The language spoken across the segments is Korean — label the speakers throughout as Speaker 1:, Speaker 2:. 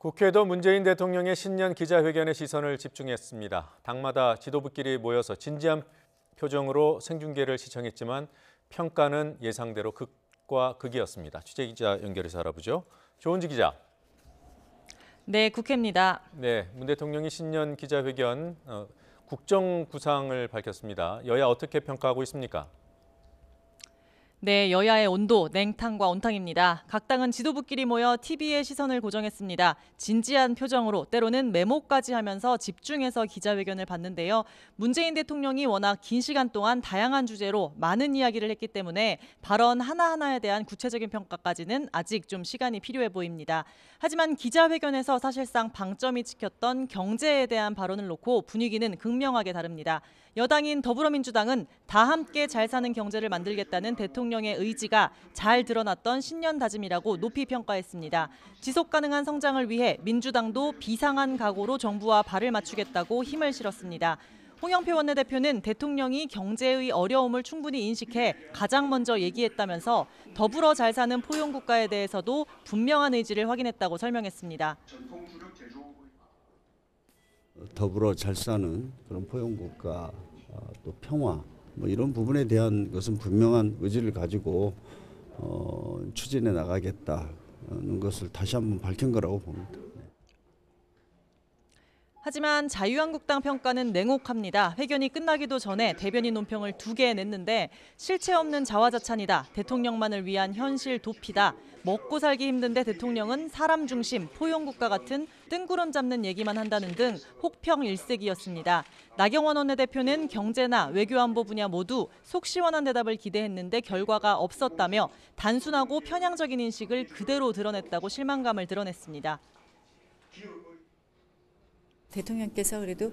Speaker 1: 국회도 문재인 대통령의 신년 기자회견에 시선을 집중했습니다. 당마다 지도부끼리 모여서 진지한 표정으로 생중계를 시청했지만 평가는 예상대로 극과 극이었습니다. 취재기자 연결해서 알아보죠. 조은지 기자.
Speaker 2: 네, 국회입니다.
Speaker 1: 네, 문 대통령이 신년 기자회견 국정 구상을 밝혔습니다. 여야 어떻게 평가하고 있습니까?
Speaker 2: 네, 여야의 온도, 냉탕과 온탕입니다. 각 당은 지도부끼리 모여 TV에 시선을 고정했습니다. 진지한 표정으로 때로는 메모까지 하면서 집중해서 기자회견을 받는데요. 문재인 대통령이 워낙 긴 시간 동안 다양한 주제로 많은 이야기를 했기 때문에 발언 하나하나에 대한 구체적인 평가까지는 아직 좀 시간이 필요해 보입니다. 하지만 기자회견에서 사실상 방점이 찍혔던 경제에 대한 발언을 놓고 분위기는 극명하게 다릅니다. 여당인 더불어민주당은 다 함께 잘 사는 경제를 만들겠다는 대통령의 의지가 잘 드러났던 신년 다짐이라고 높이 평가했습니다. 지속 가능한 성장을 위해 민주당도 비상한 각오로 정부와 발을 맞추겠다고 힘을 실었습니다. 홍영표 원내대표는 대통령이 경제의 어려움을 충분히 인식해 가장 먼저 얘기했다면서 더불어 잘 사는 포용국가에 대해서도 분명한 의지를 확인했다고 설명했습니다.
Speaker 3: 더불어 잘 사는 그런 포용국가, 또 평화 이런 부분에 대한 것은 분명한 의지를 가지고 추진해 나가겠다는 것을 다시 한번 밝힌 거라고 봅니다.
Speaker 2: 하지만 자유한국당 평가는 냉혹합니다. 회견이 끝나기도 전에 대변인 논평을 2개 냈는데 실체 없는 자화자찬이다. 대통령만을 위한 현실 도피다. 먹고 살기 힘든데 대통령은 사람 중심, 포용국가 같은 뜬구름 잡는 얘기만 한다는 등 혹평일색이었습니다. 나경원 원내대표는 경제나 외교안보 분야 모두 속 시원한 대답을 기대했는데 결과가 없었다며 단순하고 편향적인 인식을 그대로 드러냈다고 실망감을 드러냈습니다.
Speaker 4: 대통령께서 그래도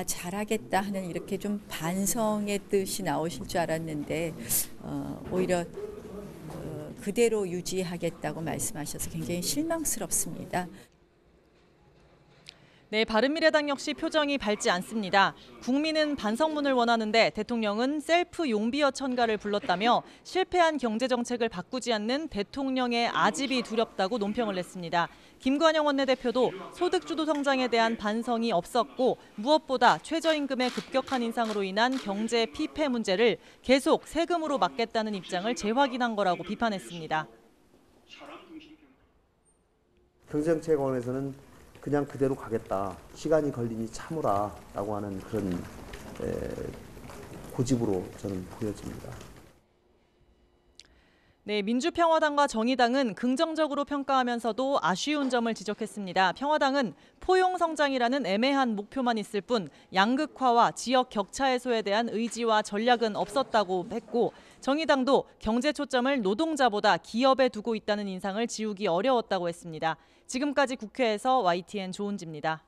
Speaker 4: 잘하겠다 하는 이렇게 좀 반성의 뜻이 나오실 줄 알았는데 오히려 그대로 유지하겠다고 말씀하셔서 굉장히 실망스럽습니다.
Speaker 2: 네, 바른미래당 역시 표정이 밝지 않습니다. 국민은 반성문을 원하는데 대통령은 셀프 용비어 천가를 불렀다며 실패한 경제정책을 바꾸지 않는 대통령의 아집이 두렵다고 논평을 냈습니다. 김관영 원내대표도 소득주도 성장에 대한 반성이 없었고 무엇보다 최저임금의 급격한 인상으로 인한 경제 피폐 문제를 계속 세금으로 막겠다는 입장을 재확인한 거라고 비판했습니다.
Speaker 5: 경제정책원에서는 그냥 그대로 가겠다. 시간이 걸리니 참으라 라고 하는 그런 고집으로 저는 보여집니다.
Speaker 2: 네, 민주평화당과 정의당은 긍정적으로 평가하면서도 아쉬운 점을 지적했습니다. 평화당은 포용성장이라는 애매한 목표만 있을 뿐 양극화와 지역 격차 해소에 대한 의지와 전략은 없었다고 했고 정의당도 경제 초점을 노동자보다 기업에 두고 있다는 인상을 지우기 어려웠다고 했습니다. 지금까지 국회에서 YTN 조은지입니다.